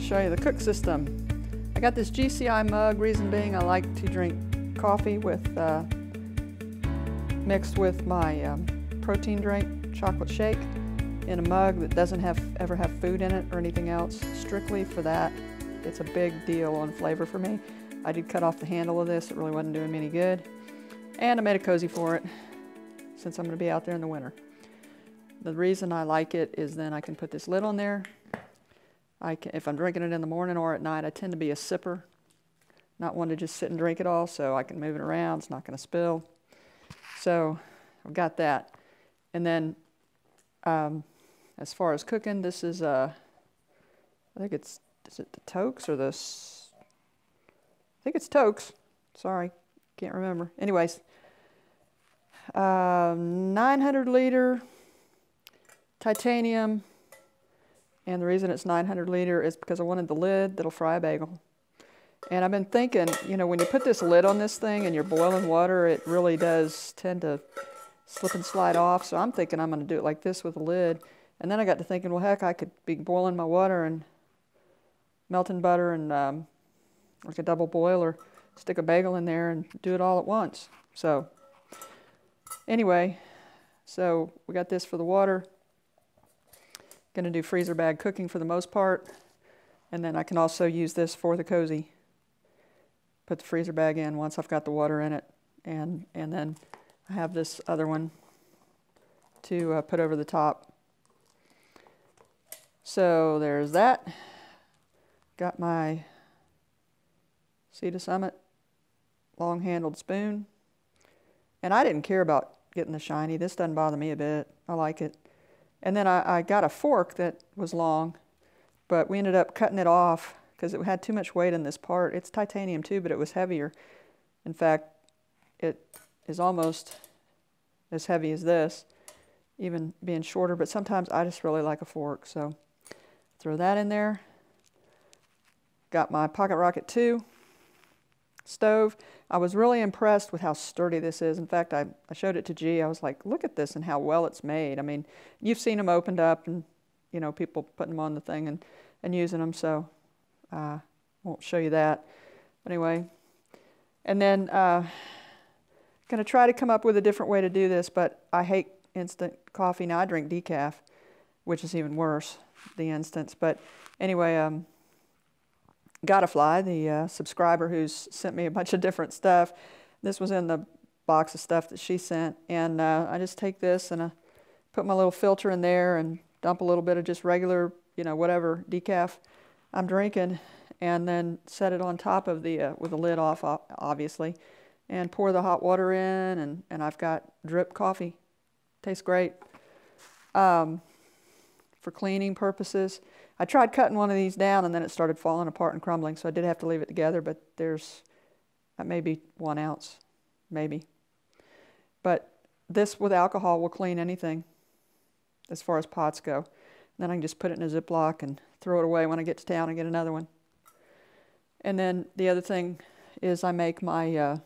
show you the cook system. I got this GCI mug, reason being I like to drink coffee with mixed with my protein drink, chocolate shake, in a mug that doesn't ever have food in it or anything else, strictly for that. It's a big deal on flavor for me. I did cut off the handle of this, it really wasn't doing me any good. And I made a cozy for it, since I'm gonna be out there in the winter. The reason I like it is then I can put this lid on there. If I'm drinking it in the morning or at night, I tend to be a sipper, not one to just sit and drink it all, so I can move it around, it's not gonna spill. So I've got that. And then as far as cooking, this is I think is it the Tokes or this? I think it's Tokes. Sorry, can't remember. Anyways, 900 liter titanium. And the reason it's 900 liter is because I wanted the lid that'll fry a bagel. And I've been thinking, you know, when you put this lid on this thing and you're boiling water, it really does tend to slip and slide off. So I'm thinking I'm going to do it like this with a lid. And then I got to thinking, well, heck, I could be boiling my water and melting butter and like a double boil, or stick a bagel in there and do it all at once. So anyway, so we got this for the water. Gonna do freezer bag cooking for the most part, and then I can also use this for the cozy. Put the freezer bag in once I've got the water in it, and then I have this other one to put over the top. So there's that. Got my Sea to Summit long-handled spoon, and I didn't care about getting the shiny. This doesn't bother me a bit. I like it. And then I got a fork that was long, but we ended up cutting it off because it had too much weight in this part. It's titanium too, but it was heavier. In fact, it is almost as heavy as this, even being shorter, but sometimes I just really like a fork, so throw that in there. Got my Pocket Rocket 2 stove. I was really impressed with how sturdy this is. In fact, I showed it to G. I was like, look at this and how well it's made. I mean, you've seen them opened up and, you know, people putting them on the thing and using them, so I won't show you that. But anyway, and then going to try to come up with a different way to do this, but I hate instant coffee. Now, I drink decaf, which is even worse, the instants. But anyway, Gottafly, the subscriber who's sent me a bunch of different stuff. This was in the box of stuff that she sent. And I just take this and I put my little filter in there and dump a little bit of just regular, you know, whatever decaf I'm drinking, and then set it on top of the, with the lid off, obviously, and pour the hot water in, and I've got drip coffee. Tastes great. For cleaning purposes, I tried cutting one of these down and then it started falling apart and crumbling, so I did have to leave it together, but there's maybe 1 ounce, maybe. But this with alcohol will clean anything as far as pots go. And then I can just put it in a Ziploc and throw it away when I get to town and get another one. And then the other thing is I make my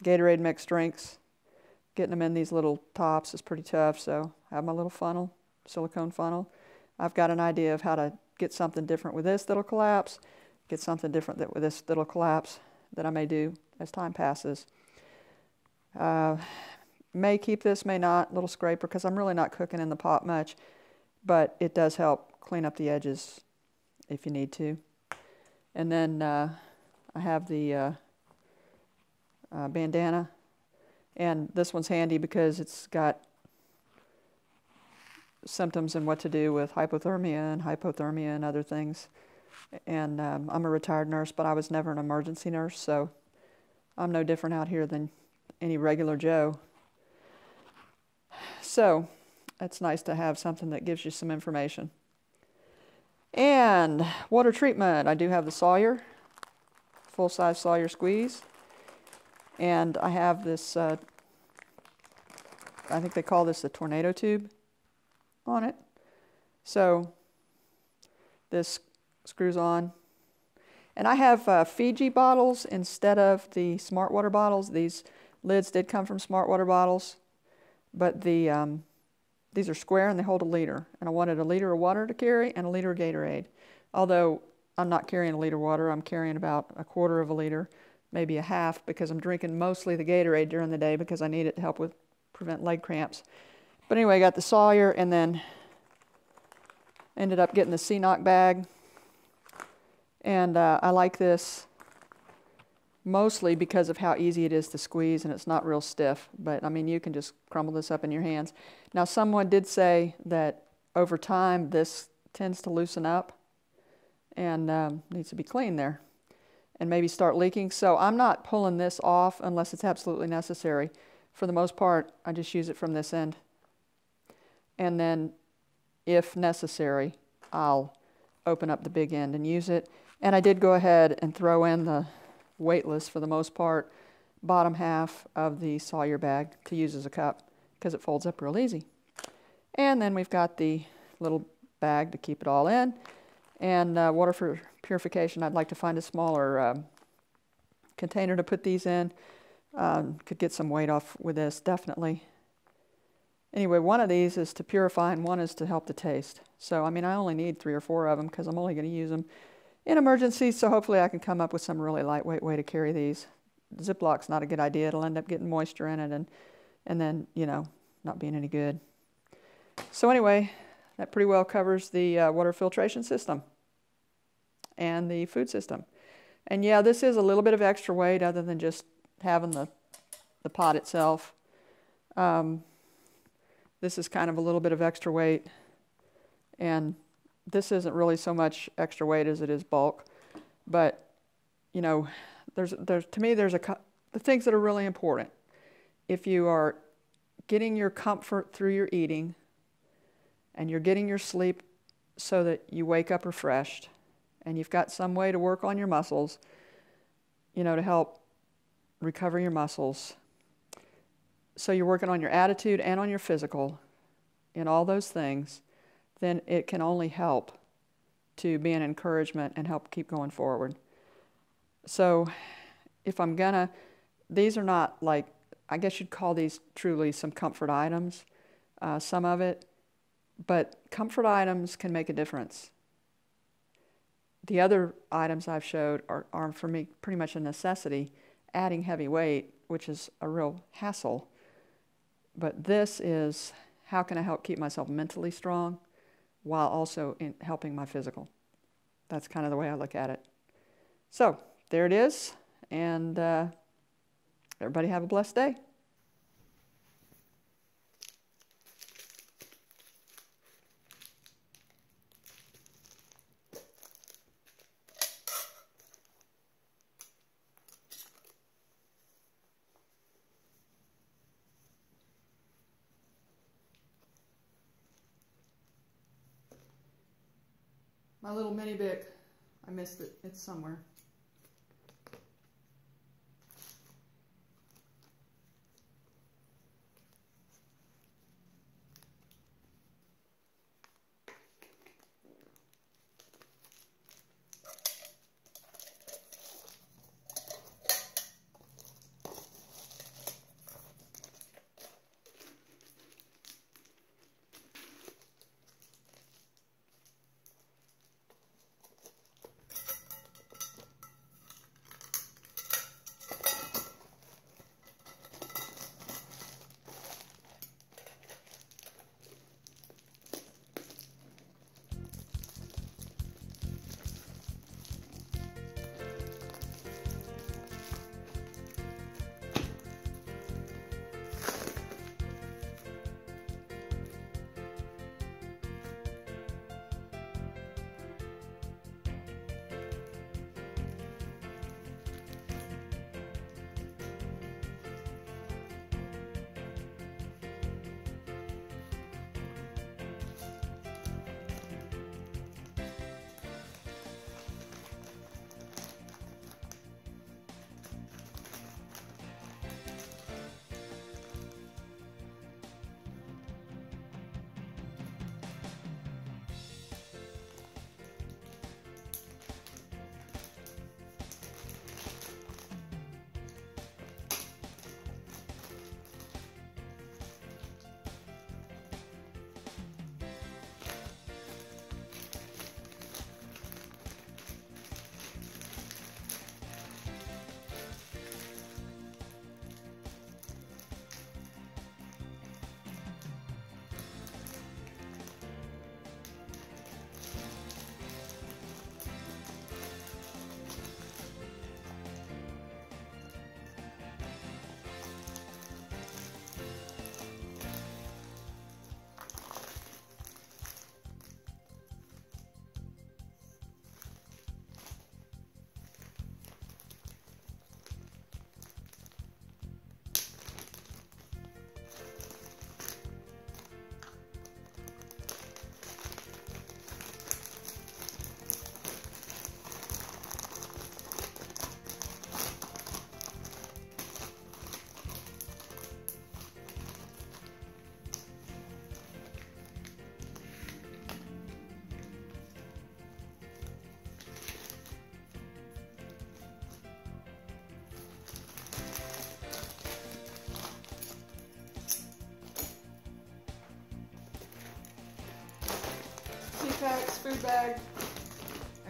Gatorade mixed drinks. Getting them in these little tops is pretty tough, so I have my little funnel, silicone funnel. I've got an idea of how to get something different with this that'll collapse, get something different with this that'll collapse that I may do as time passes. May keep this, may not, little scraper, because I'm really not cooking in the pot much, but it does help clean up the edges if you need to. And then I have the bandana. And this one's handy because it's got symptoms and what to do with hypothermia and other things. And I'm a retired nurse, but I was never an emergency nurse, so I'm no different out here than any regular Joe. So it's nice to have something that gives you some information. And water treatment. I do have the Sawyer, full-size Sawyer squeeze. And I have this, I think they call this a tornado tube on it. So this screws on. And I have Fiji bottles instead of the Smart Water bottles. These lids did come from Smart Water bottles, but the these are square and they hold a liter. And I wanted a liter of water to carry and a liter of Gatorade. Although I'm not carrying a liter of water, I'm carrying about a quarter of a liter, maybe a half, because I'm drinking mostly the Gatorade during the day because I need it to help with prevent leg cramps. But anyway, I got the Sawyer and then ended up getting the C-Knock bag. And I like this mostly because of how easy it is to squeeze and it's not real stiff. But I mean, you can just crumble this up in your hands. Now, someone did say that over time this tends to loosen up and needs to be cleaned there and maybe start leaking. So I'm not pulling this off unless it's absolutely necessary. For the most part, I just use it from this end. And then if necessary, I'll open up the big end and use it. And I did go ahead and throw in the weightless, for the most part, bottom half of the Sawyer bag to use as a cup because it folds up real easy. And then we've got the little bag to keep it all in. And water for purification, I'd like to find a smaller container to put these in. Could get some weight off with this, definitely. Anyway, one of these is to purify and one is to help the taste. So, I mean, I only need 3 or 4 of them because I'm only going to use them in emergencies, so hopefully I can come up with some really lightweight way to carry these. Ziplock's not a good idea. It'll end up getting moisture in it and then, you know, not being any good. So anyway, that pretty well covers the water filtration system and the food system. And yeah, this is a little bit of extra weight other than just having the pot itself. This is kind of a little bit of extra weight, and this isn't really so much extra weight as it is bulk. But, you know, to me, there's the things that are really important. If you are getting your comfort through your eating and you're getting your sleep so that you wake up refreshed and you've got some way to work on your muscles, you know, to help recover your muscles. So you're working on your attitude and on your physical in all those things, then it can only help to be an encouragement and help keep going forward. So if I'm gonna, these are not like, I guess you'd call these truly some comfort items, some of it, but comfort items can make a difference. The other items I've showed are for me pretty much a necessity, adding heavy weight, which is a real hassle. But this is, how can I help keep myself mentally strong while also helping my physical? That's kind of the way I look at it. So there it is, and everybody have a blessed day. My little mini Bic, I missed it. It's somewhere. backpacks, food bag,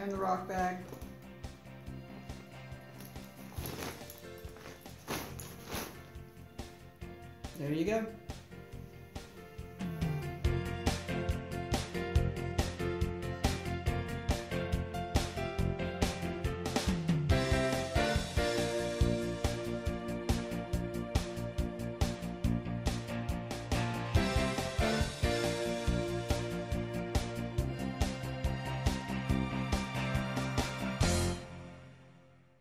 and the rock bag. There you go.